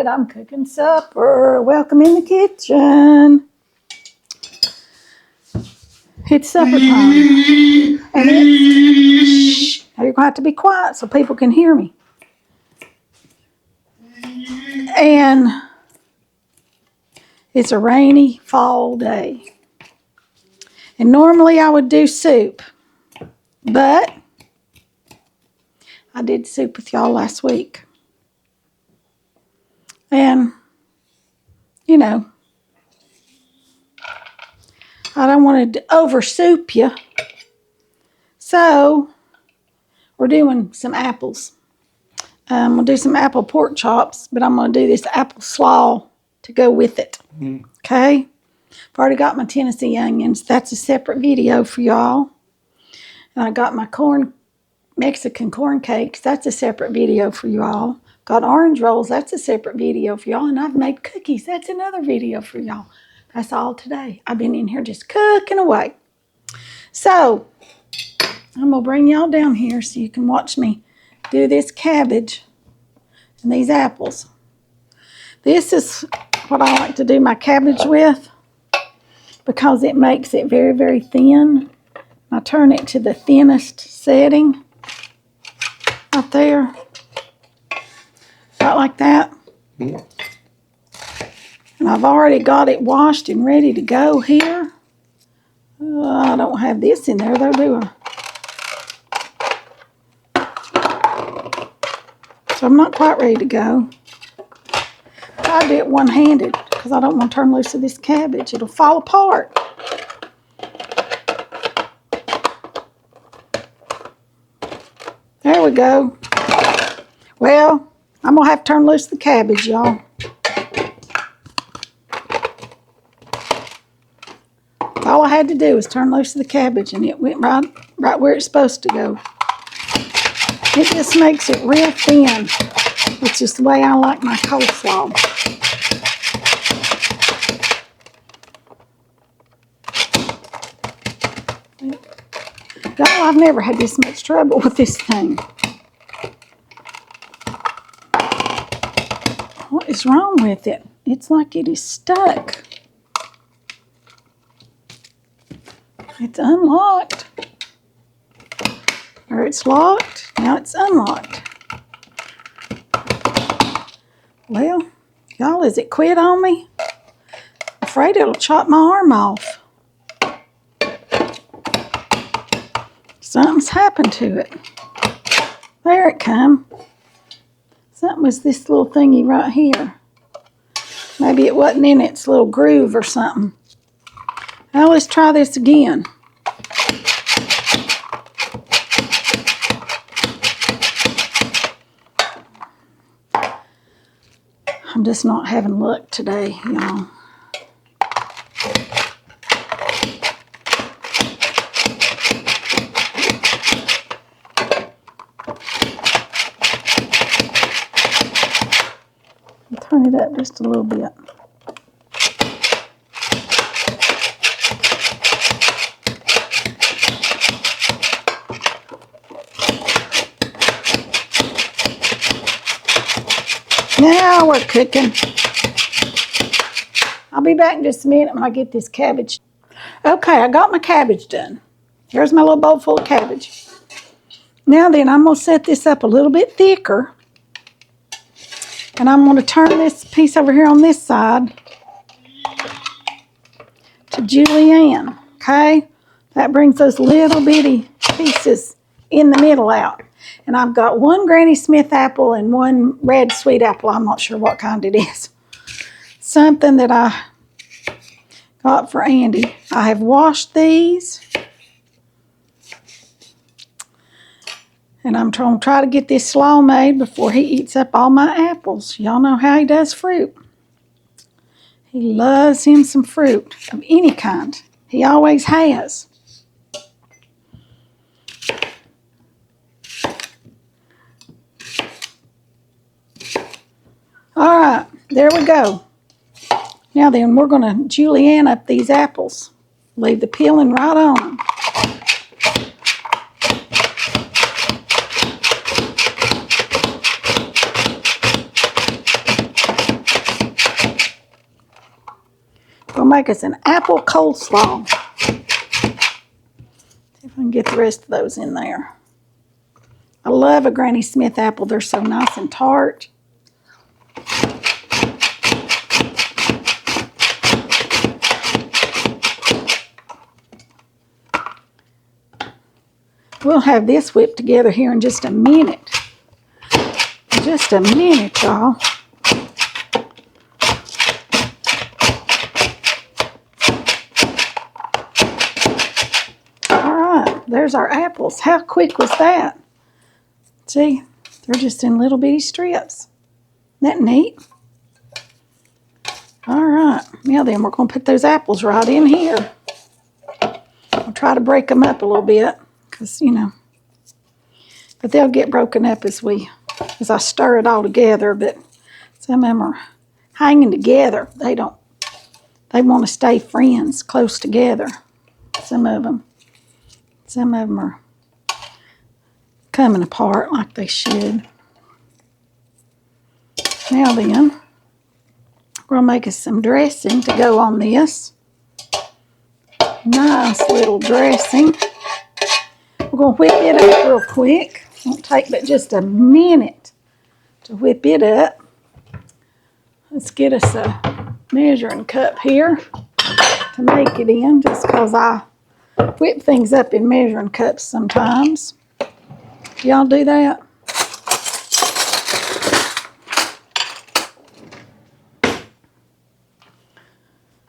it. I'm cooking supper. Welcome in the kitchen. It's supper time. And it's, you're going to have to be quiet so people can hear me. And it's a rainy fall day. And normally I would do soup, but I did soup with y'all last week. And, you know, I don't want to over soup you. So, we're doing some apples. We'll do some apple pork chops, but I'm going to do this apple slaw to go with it. Okay? I've already got my Tennessee onions. That's a separate video for y'all. And I got my Mexican corn cakes. That's a separate video for y'all. Got orange rolls. That's a separate video for y'all. And I've made cookies. That's another video for y'all. That's all today. I've been in here just cooking away. So, I'm going to bring y'all down here so you can watch me do this cabbage and these apples. This is what I like to do my cabbage with because it makes it very, very thin. I turn it to the thinnest setting right there. About like that. And I've already got it washed and ready to go here. I don't have this in there though, do I? So I'm not quite ready to go. I do it one-handed because I don't want to turn loose of this cabbage. It'll fall apart. There we go. Well, I'm going to have to turn loose the cabbage, y'all. All I had to do was turn loose the cabbage and it went right where it's supposed to go. It just makes it real thin, which is the way I like my coleslaw. Y'all, I've never had this much trouble with this thing. What is wrong with it? It's like it is stuck. It's unlocked. Or it's locked. Now it's unlocked. Well, y'all, is it quit on me? I'm afraid it'll chop my arm off. Something's happened to it. There it come. Something was this little thingy right here. Maybe it wasn't in its little groove or something. Now let's try this again. I'm just not having luck today, y'all. Turn it up just a little bit. Now we're cooking. I'll be back in just a minute when I get this cabbage. Okay, I got my cabbage done. Here's my little bowl full of cabbage. Now then, I'm going to set this up a little bit thicker. And I'm going to turn this piece over here on this side to julienne, okay? That brings those little bitty pieces in the middle out. And I've got one Granny Smith apple and one red sweet apple. I'm not sure what kind it is. Something that I got for Andy. I have washed these. And I'm trying to try to get this slaw made before he eats up all my apples. Y'all know how he does fruit. He loves him some fruit of any kind. He always has. All right, there we go. Now then, we're going to julienne up these apples. Leave the peeling right on. make us an apple coleslaw. See if I can get the rest of those in there. I love a Granny Smith apple. They're so nice and tart. We'll have this whipped together here in just a minute. Just a minute, y'all. All right, there's our apples. How quick was that? See, they're just in little bitty strips. Isn't that neat? All right, now then we're going to put those apples right in here. I'll try to break them up a little bit because, you know, but they'll get broken up as I stir it all together. But some of them are hanging together. They want to stay friends, close together. Some of them are coming apart like they should. Now then, we're going to make us some dressing to go on this. Nice little dressing. We're going to whip it up real quick. Won't take but just a minute to whip it up. Let's get us a measuring cup here to make it in, just because I whip things up in measuring cups sometimes. Y'all do that?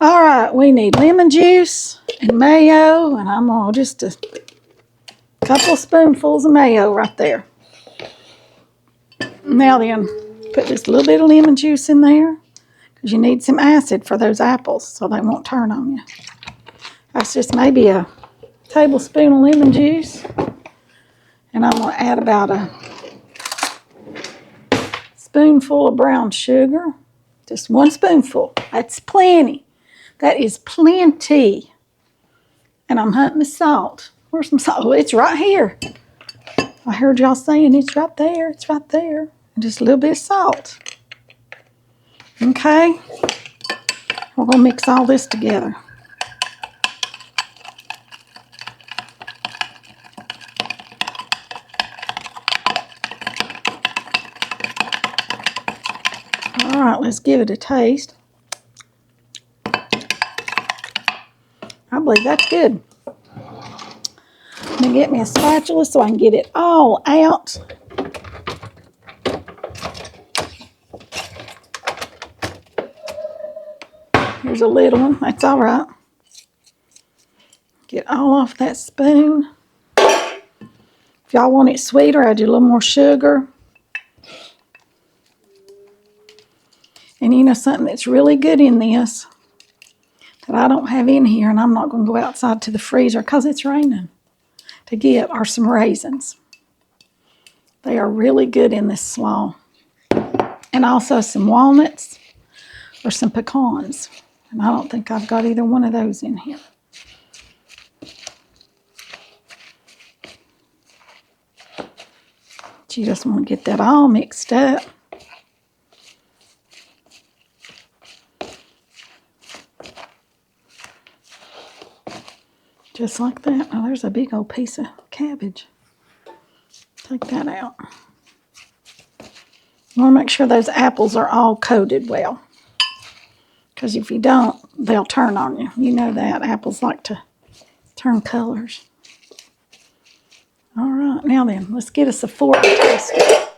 All right, we need lemon juice and mayo, and I'm going to just a couple spoonfuls of mayo right there. Now then, put just a little bit of lemon juice in there because you need some acid for those apples so they won't turn on you. That's just maybe a tablespoon of lemon juice. And I'm going to add about a spoonful of brown sugar. Just one spoonful. That's plenty. That is plenty. And I'm hunting the salt. Where's some salt? Oh, it's right here. I heard y'all saying it's right there. It's right there. And just a little bit of salt. Okay. We're going to mix all this together. All right, let's give it a taste. I believe that's good. I'm going to get me a spatula so I can get it all out. Here's a little one. That's all right. Get all off that spoon. If y'all want it sweeter, add a little more sugar. And you know something that's really good in this that I don't have in here, and I'm not going to go outside to the freezer because it's raining, to get are some raisins. They are really good in this slaw. And also some walnuts or some pecans. And I don't think I've got either one of those in here. But you just want to get that all mixed up. Just like that. Oh, there's a big old piece of cabbage. Take that out. You want to make sure those apples are all coated well. Because if you don't, they'll turn on you. You know that. Apples like to turn colors. All right. Now then, let's get us a fork and taste it.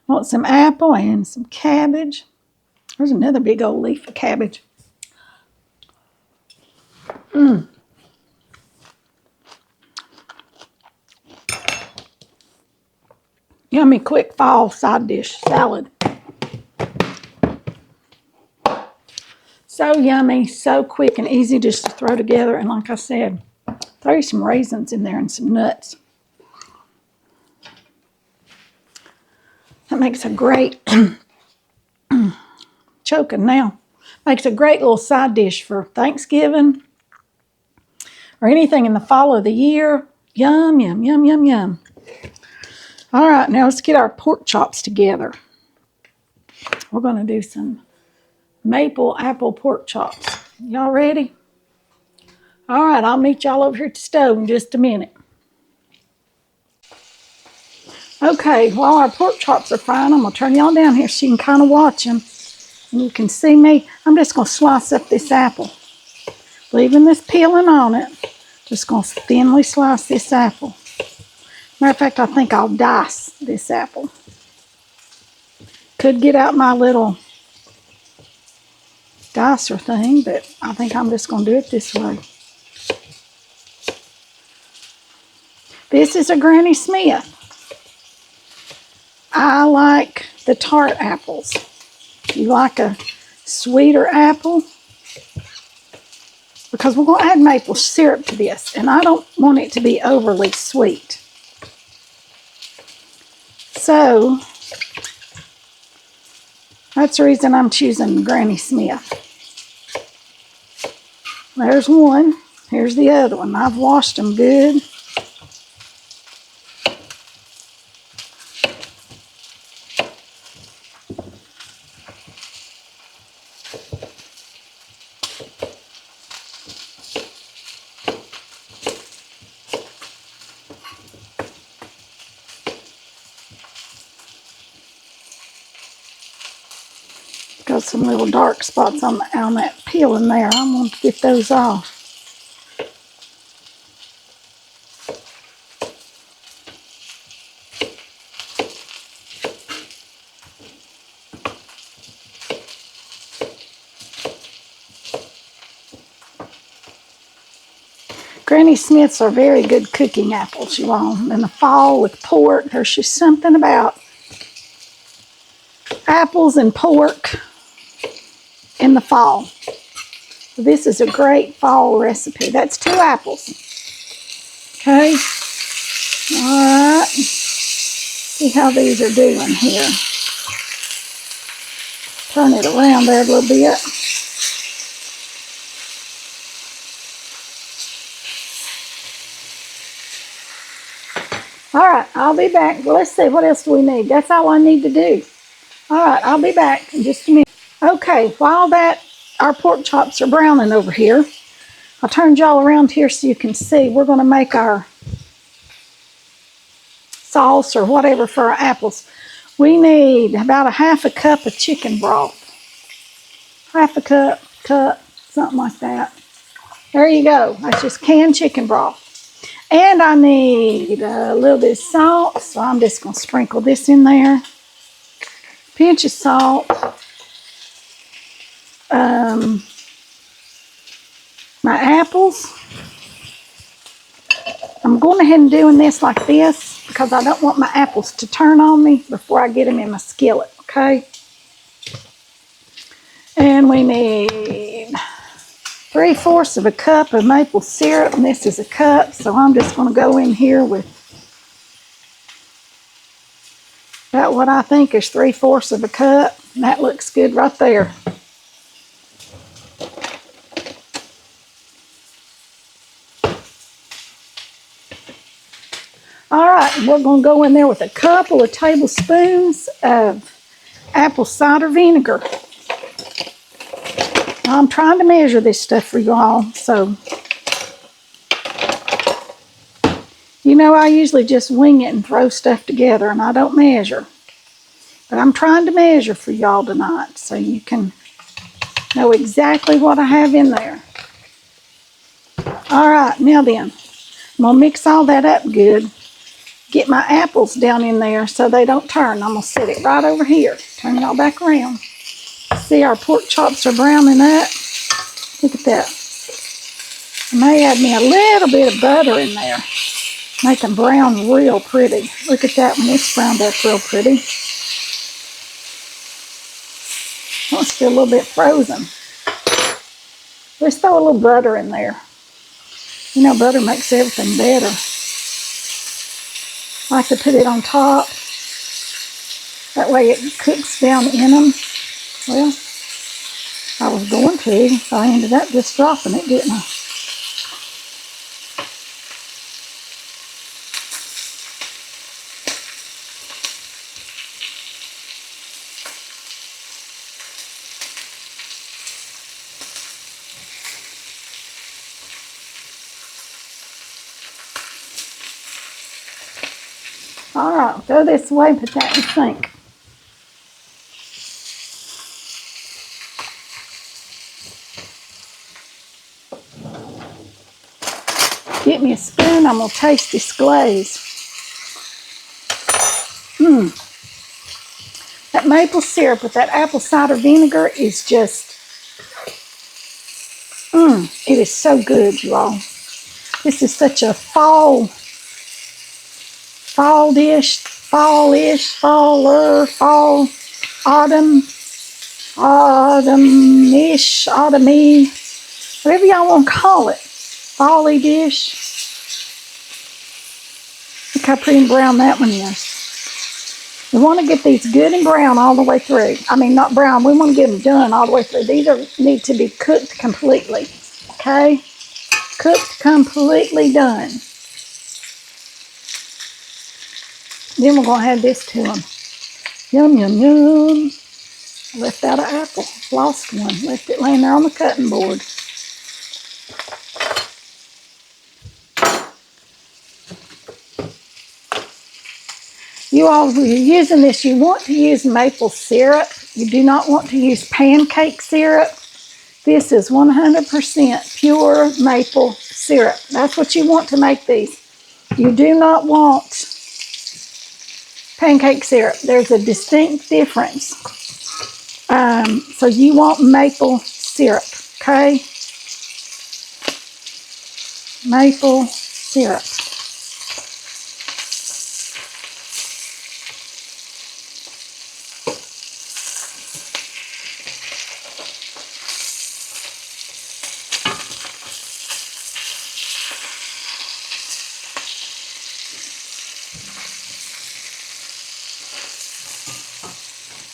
Want some apple and some cabbage. There's another big old leaf of cabbage. Yummy, quick fall side dish salad. So yummy, so quick and easy just to throw together. And like I said, throw you some raisins in there and some nuts. That makes a great... choking now. Makes a great little side dish for Thanksgiving or anything in the fall of the year. Yum, yum, yum, yum, yum. All right, now let's get our pork chops together. We're going to do some maple apple pork chops. Y'all ready? All right, I'll meet y'all over here at the stove in just a minute. Okay, while our pork chops are frying, I'm going to turn y'all down here so you can kind of watch them. And you can see me. I'm just going to slice up this apple. Leaving this peeling on it. Just going to thinly slice this apple. Matter of fact, I think I'll dice this apple. Could get out my little dicer thing, but I think I'm just going to do it this way. This is a Granny Smith. I like the tart apples. You like a sweeter apple? Because we're going to add maple syrup to this, and I don't want it to be overly sweet. So, that's the reason I'm choosing Granny Smith. There's one. Here's the other one. I've washed them good. Got some little dark spots on that peel in there. I'm going to get those off. Granny Smiths are very good cooking apples, you all. In the fall with pork, there's just something about apples and pork in the fall. This is a great fall recipe. That's 2 apples. Okay. All right. See how these are doing here. Turn it around there a little bit. All right, I'll be back. Well, let's see, what else do we need? That's all I need to do. All right, I'll be back in just a minute. Okay, while our pork chops are browning over here, I turned y'all around here so you can see. We're going to make our sauce or whatever for our apples. We need about a half a cup of chicken broth. Half a cup, something like that. There you go. That's just canned chicken broth. And I need a little bit of salt, so I'm just going to sprinkle this in there. Pinch of salt. My apples. I'm going ahead and doing this like this because I don't want my apples to turn on me before I get them in my skillet, okay? And we need 3/4 of a cup of maple syrup, and this is a cup, so I'm just going to go in here with about what I think is 3/4 of a cup, and that looks good right there. All right, we're going to go in there with a couple of tablespoons of apple cider vinegar. I'm trying to measure this stuff for y'all, so you know I usually just wing it and throw stuff together, and I don't measure. But I'm trying to measure for y'all tonight so you can know exactly what I have in there. All right, now then, I'm going to mix all that up good. Get my apples down in there so they don't turn. I'm going to set it right over here. Turn y'all back around. See, our pork chops are browning up. Look at that. I may add me a little bit of butter in there. Make them brown real pretty. Look at that one. It's browned up real pretty. Oh, it's still a little bit frozen. Let's throw a little butter in there. You know, butter makes everything better. I like to put it on top. That way it cooks down in them. Well, I was going to. I ended up just dropping it, didn't I? All right, throw this away and put that in the sink. Get me a spoon. I'm going to taste this glaze. That maple syrup with that apple cider vinegar is just, it is so good, you all. This is such a fall dish, fall-ish, autumn-ish, autumn-y, whatever y'all want to call it. Fall-y dish. Look how pretty and brown that one is. We want to get these good and brown all the way through. I mean, not brown. We want to get them done all the way through. These need to be cooked completely. Okay? Cooked completely done. Then we're going to add this to them. Yum, yum, yum. I left out an apple. Lost one. Left it laying there on the cutting board. You all, when you're using this, you want to use maple syrup. You do not want to use pancake syrup. This is 100% pure maple syrup. That's what you want to make these. You do not want pancake syrup. There's a distinct difference. So you want maple syrup, okay? Maple syrup.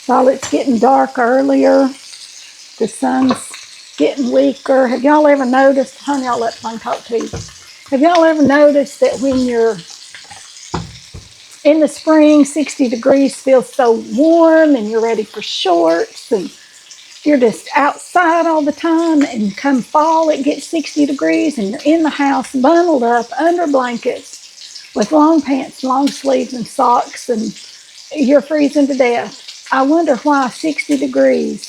While it's getting dark earlier, the sun's getting weaker. Have y'all ever noticed, honey, I'll let Fun talk to you. Have y'all ever noticed that when you're in the spring, 60 degrees feels so warm and you're ready for shorts and you're just outside all the time, and come fall it gets 60 degrees and you're in the house bundled up under blankets with long pants, long sleeves and socks, and you're freezing to death. I wonder why 60 degrees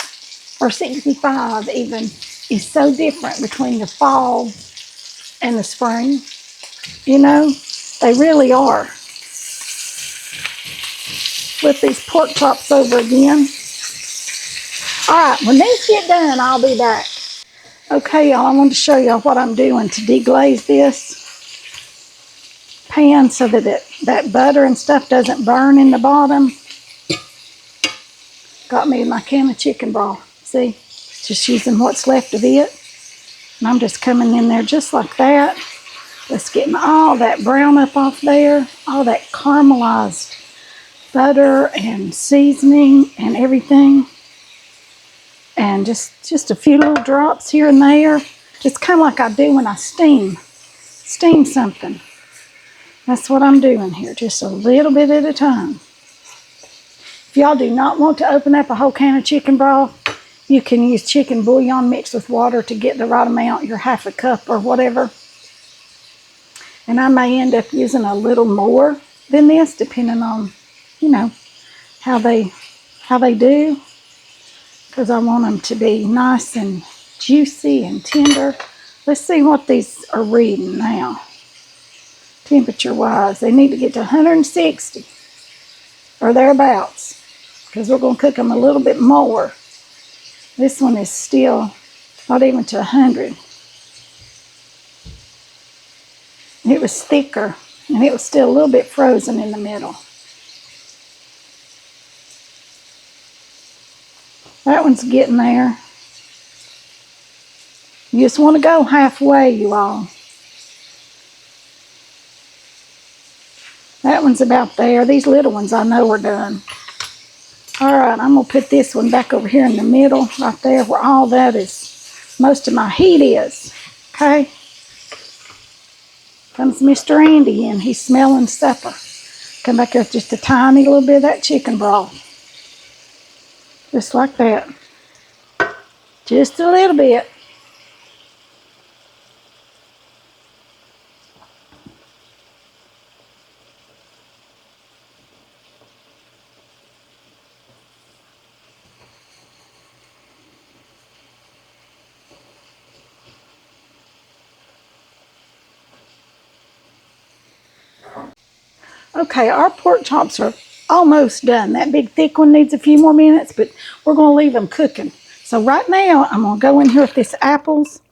or 65 even is so different between the fall and the spring. You know, they really are. Flip these pork chops over again. All right, when these get done, I'll be back. Okay, y'all, I want to show y'all what I'm doing to deglaze this pan so that that butter and stuff doesn't burn in the bottom. Got me my can of chicken broth. See, just using what's left of it. And I'm just coming in there just like that. Just getting all that brown up off there, all that caramelized butter and seasoning and everything. And just a few little drops here and there. Just kind of like I do when I steam something. That's what I'm doing here, just a little bit at a time. If y'all do not want to open up a whole can of chicken broth, you can use chicken bouillon mixed with water to get the right amount, your half a cup or whatever. And I may end up using a little more than this, depending on, you know, how they do. Because I want them to be nice and juicy and tender. Let's see what these are reading now. Temperature-wise, they need to get to 160 or thereabouts, because we're going to cook them a little bit more. This one is still not even to 100. It was thicker, and it was still a little bit frozen in the middle. That one's getting there. You just want to go halfway, you all. That one's about there. These little ones I know are done. All right, I'm going to put this one back over here in the middle, right there where all that is, most of my heat is. Okay? Comes Mr. Andy in. He's smelling supper. Come back here with just a tiny little bit of that chicken broth. Just like that. Just a little bit. Okay, our pork chops are almost done. That big thick one needs a few more minutes, but we're going to leave them cooking. So right now, I'm going to go in here with this apples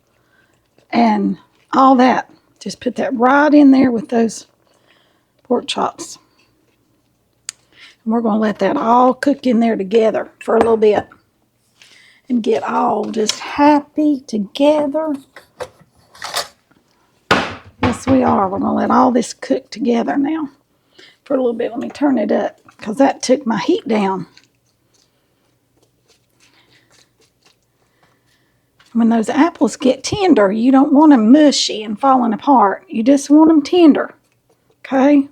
and all that. Just put that right in there with those pork chops. And we're going to let that all cook in there together for a little bit and get all just happy together. Yes, we are. We're going to let all this cook together now for a little bit. Let me turn it up because that took my heat down. When those apples get tender, you don't want them mushy and falling apart. You just want them tender, okay?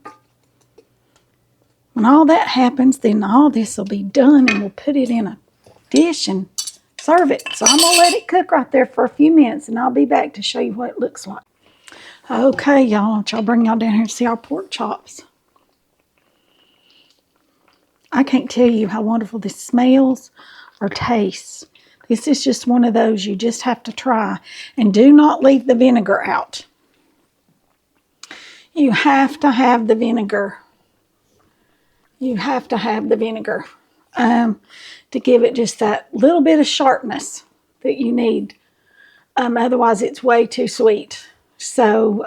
When all that happens, then all this will be done and we'll put it in a dish and serve it. So I'm going to let it cook right there for a few minutes and I'll be back to show you what it looks like. Okay, y'all, I'll bring y'all down here to see our pork chops. I can't tell you how wonderful this smells or tastes. This is just one of those you just have to try. And do not leave the vinegar out. You have to have the vinegar. You have to have the vinegar to give it just that little bit of sharpness that you need. Otherwise, it's way too sweet. So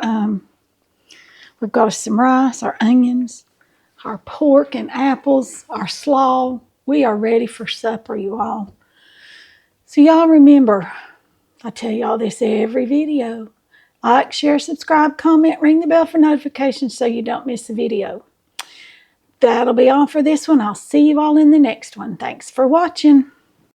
we've got some rice, our onions, our pork and apples, our slaw. We are ready for supper, you all. So y'all remember, I tell y'all this every video. Like, share, subscribe, comment, ring the bell for notifications so you don't miss a video. That'll be all for this one. I'll see you all in the next one. Thanks for watching.